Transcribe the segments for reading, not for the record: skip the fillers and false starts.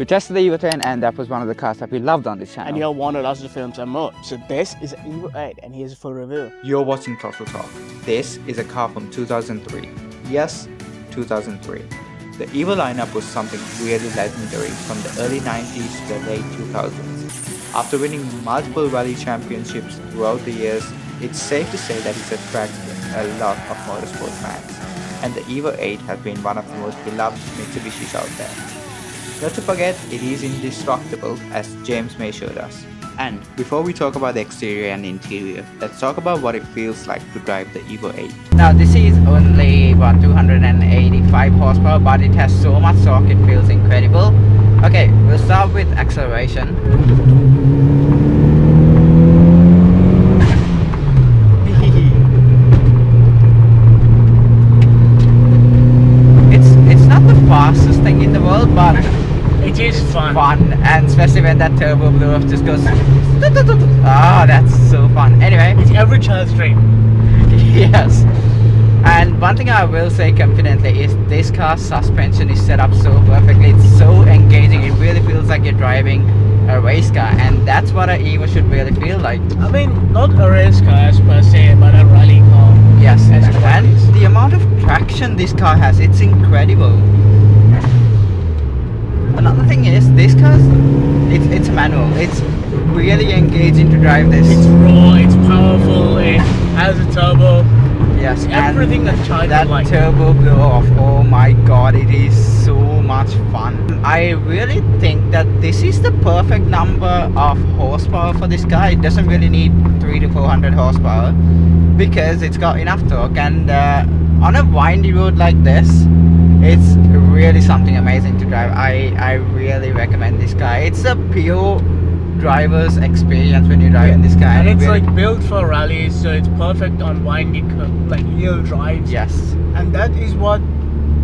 We tested the Evo 10 and that was one of the cars that we loved on this channel. And you wanted us to film some more. So this is an Evo 8 and here's a full review. You're watching Throttle Talk. This is a car from 2003. Yes, 2003. The Evo lineup was something really legendary from the early 90s to the late 2000s. After winning multiple rally championships throughout the years, it's safe to say that it's attracted a lot of motorsport fans. And the Evo 8 has been one of the most beloved Mitsubishis out there. Not to forget, it is indestructible, as James May showed us. And before we talk about the exterior and interior, let's talk about what it feels like to drive the Evo 8. Now this is only about 285 horsepower, but it has so much torque, it feels incredible. Okay, we'll start with acceleration. It's not the fastest thing in the world, but It is fun. And especially when that turbo blow off just goes. Oh, that's so fun. Anyway, It's every child's dream. yes. And one thing I will say confidently is this car's suspension is set up so perfectly. It's so engaging. It really feels like you're driving a race car, and that's what an Evo should really feel like. I mean, not a race car per se, but a rally car. Yes, That's and what it is. the amount of traction this car has, it's incredible. Another thing is, this car's, it's a manual. It's really engaging to drive this. It's raw, it's powerful, it has a turbo. Yes, Everything that child that would like. turbo blow off, oh my god, it is so much fun. I really think that this is the perfect number of horsepower for this car. It doesn't really need 300 to 400 horsepower because it's got enough torque, and on a windy road like this, it's really something amazing to drive. I really recommend this car. It's a pure driver's experience when you're driving this car, And it's really, like built for rallies, so it's perfect on windy, like hill drives. yes, And that is what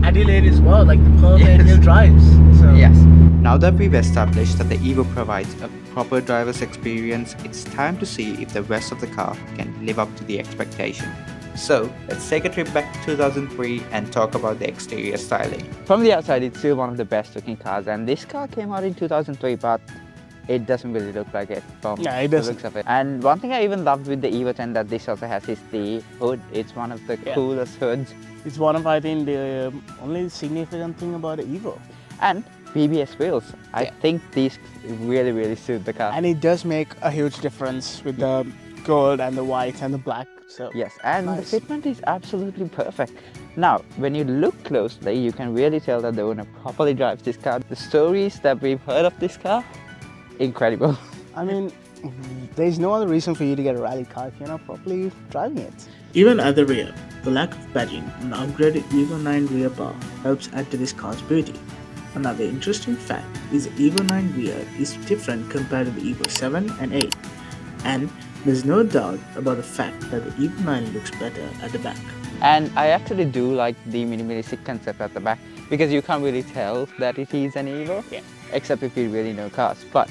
Adelaide is well, like the perfect Yes. hill drives. So yes. Now that we've established that the Evo provides a proper driver's experience, it's time to see if the rest of the car can live up to the expectation. So, let's take a trip back to 2003 and talk about the exterior styling. From the outside, it's still one of the best looking cars, and this car came out in 2003, but it doesn't really look like it from Yeah, it the doesn't. looks of it. And one thing I even loved with the Evo 10 that this also has is the hood. It's one of the Yeah. coolest hoods. it's one of, I think, the only significant thing about the Evo. And BBS wheels. I Yeah. think these really suit the car. And it does make a huge difference with the gold and the white and the black. So Yes, and Nice. the fitment is absolutely perfect. Now, when you look closely, you can really tell that the owner properly drives this car. The stories that we've heard of this car, incredible. I mean, there's no other reason for you to get a rally car if you're not properly driving it. Even at the rear, the lack of badging and the upgraded Evo 9 rear bar helps add to this car's beauty. Another interesting fact is the Evo 9 rear is different compared to the Evo 7 and 8, and there's no doubt about the fact that the Evo 9 looks better at the back. And I actually do like the minimalistic concept at the back because you can't really tell that it is an Evo, Yeah. except if you really know cars. But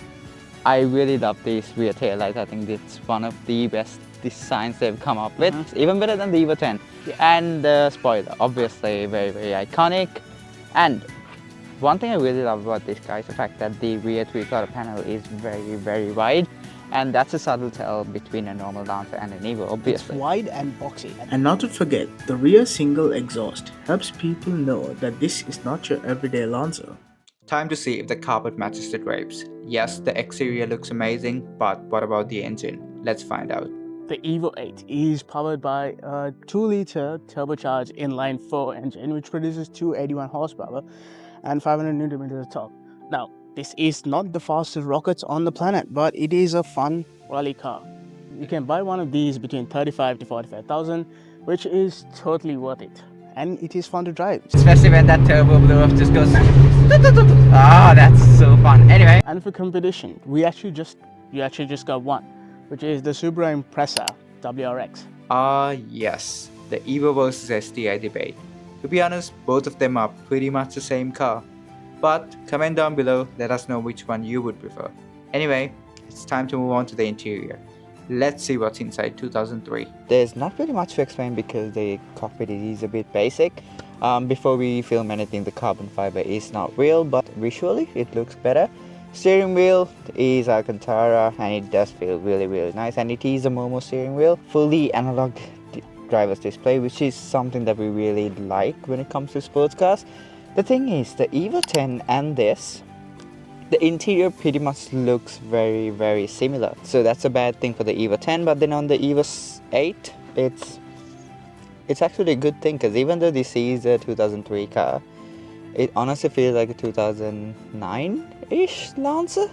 I really love these rear taillights. I think it's one of the best designs they've come up with. It's even better than the Evo 10. Yeah. And the spoiler, obviously very iconic. And one thing I really love about this car is the fact that the rear 3/4 panel is very wide. And that's a subtle tell between a normal Lancer and an Evo, It's obviously. wide and boxy. And not to forget, the rear single exhaust helps people know that this is not your everyday Lancer. Time to see if the carpet matches the drapes. Yes, the exterior looks amazing, but what about the engine? Let's find out. The Evo 8 is powered by a 2-liter turbocharged inline-4 engine, which produces 281 horsepower and 500 Newton meters of torque. Now, this is not the fastest rockets on the planet, but it is a fun rally car. You can buy one of these between 35 to 45,000, which is totally worth it. And it is fun to drive. Especially when that turbo blow off just goes. Oh, that's so fun. Anyway, And for competition, you actually just got one, which is the Subaru Impreza WRX. Yes, the Evo versus STI debate. To be honest, both of them are pretty much the same car. But comment down below, let us know which one you would prefer. Anyway, it's time to move on to the interior. Let's see what's inside 2003. there's not really much to explain because the cockpit is a bit basic. Before we film anything, the carbon fiber is not real, but visually it looks better. Steering wheel is Alcantara and it does feel really nice, and it is a Momo steering wheel, fully analog driver's display, which is something that we really like when it comes to sports cars. The thing is, the Evo 10 and this, the interior pretty much looks very similar, so that's a bad thing for the Evo 10. But then on the Evo 8, it's actually a good thing, because even though this is a 2003 car, it honestly feels like a 2009-ish Lancer,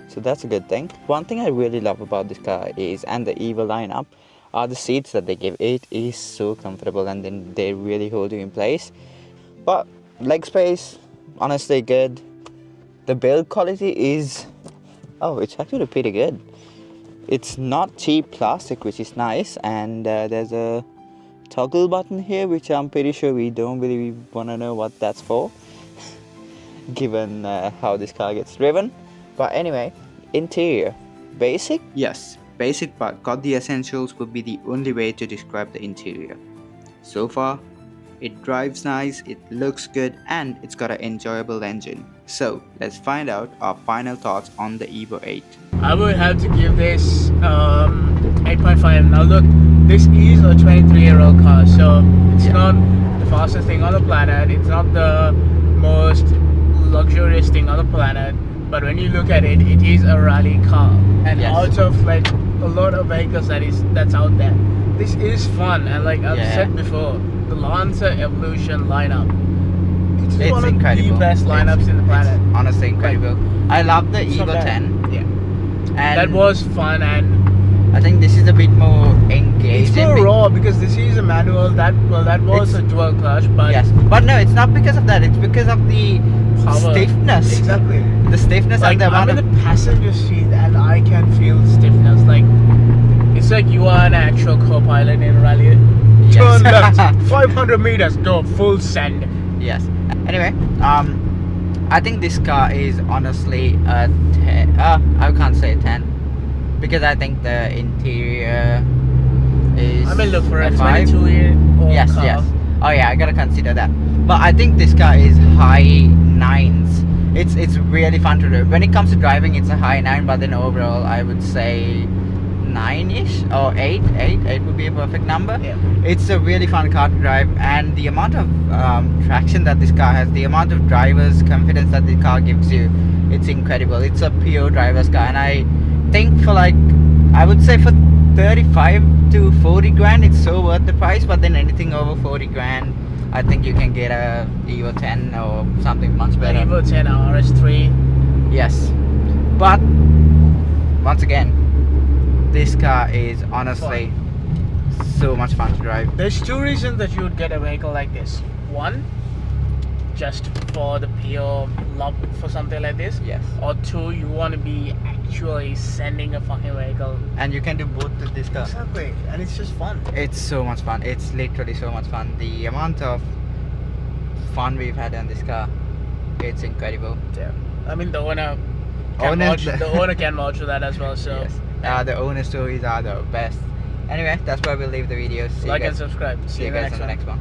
so that's a good thing. One thing I really love about this car is, and the Evo lineup, are the seats that they give. It is so comfortable, and then they really hold you in place. But leg space, honestly good. The build quality is, it's actually pretty good. It's not cheap plastic, which is nice, and there's a toggle button here, which I'm pretty sure we don't really want to know what that's for, given how this car gets driven. But anyway, interior, basic? Yes, basic, but got the essentials would be the only way to describe the interior. So far, it drives nice, it looks good, and it's got an enjoyable engine. So let's find out our final thoughts on the Evo 8. I would have to give this 8.5. Now look, this is a 23-year-old car, so it's not the fastest thing on the planet, it's not the most luxurious thing on the planet, but when you look at it, it is a rally car. And out of like a lot of vehicles that's out there, this is fun. And like I've said before, the Lancer Evolution lineup, it's one incredible. of the best lineups in the planet. It's honestly incredible. I love the Evo 10. Yeah, and that was fun, and I think this is a bit more engaging. it's more raw, because this is a manual. That was a dual clutch, but yes, but no, it's not because of that. It's because of the power. stiffness. Exactly. The stiffness Like, and the I'm amount in of the passenger seat and I can feel stiffness. Like, it's like you are an actual co-pilot in rally. Turn left, 500 meters, go full send. Yes. Anyway, I think this car is honestly a 10. I can't say 10 because I think the interior is. I mean, look, for a 5. 22-year-old Yes, car. yes. Oh yeah, I gotta consider that. But I think this car is high 9s. It's really fun to do. When it comes to driving, it's a high 9, but then overall, I would say 9-ish or 8. 8 would be a perfect number. Yeah. It's a really fun car to drive, and the amount of traction that this car has, the amount of driver's confidence that the car gives you, it's incredible. It's a pure driver's car, and I think for I would say for 35 to 40 grand, it's so worth the price. But then anything over 40 grand, I think you can get a Evo 10 or something much better. Evo 10 RS3. Yes, but once again, this car is honestly so much fun to drive. There's 2 reasons that you would get a vehicle like this. One, just for the pure love for something like this. Yes. Or 2, you want to be actually sending a fucking vehicle. And you can do both with this car. Exactly. And it's just fun. It's so much fun. It's literally so much fun. The amount of fun we've had on this car, it's incredible. Yeah. I mean, the owner can vouch for that as well. So yes. The owner stories are the best. Anyway, that's where we'll leave the video. See like you and guys. subscribe. See you guys on the next one.